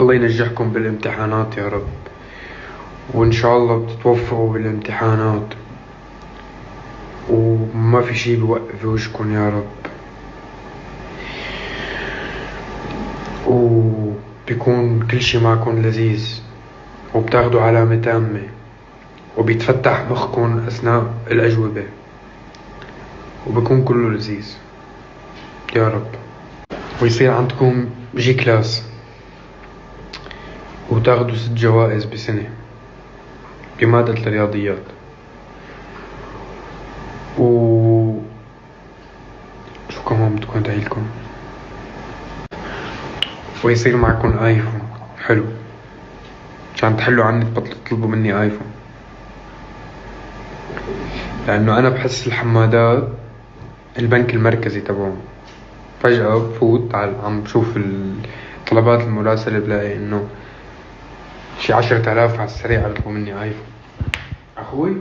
الله ينجحكم بالامتحانات يا رب، وإن شاء الله بتتوفقوا بالامتحانات وما في شي بوقف وجهكم يا رب، وبيكون كل شي معكم لذيذ، وبتاخدوا علامة تامة، وبيتفتح مخكم أثناء الأجوبة، وبيكون كله لذيذ يا رب. ويصير عندكم جي كلاس، وتاخدوا 6 جوائز بسنة بمادة الرياضيات، شو كمان بدكم أدعيلكم، ويصير معكم آيفون حلو عشان تحلوا عني تبطلوا تطلبوا مني آيفون، لأنه أنا بحس الحمادات البنك المركزي تبعهم. فجأة بفوت عم بشوف الطلبات المراسلة بلاقي إنه شي 10,000 على السريع يطلبوا مني آيفون. أخوي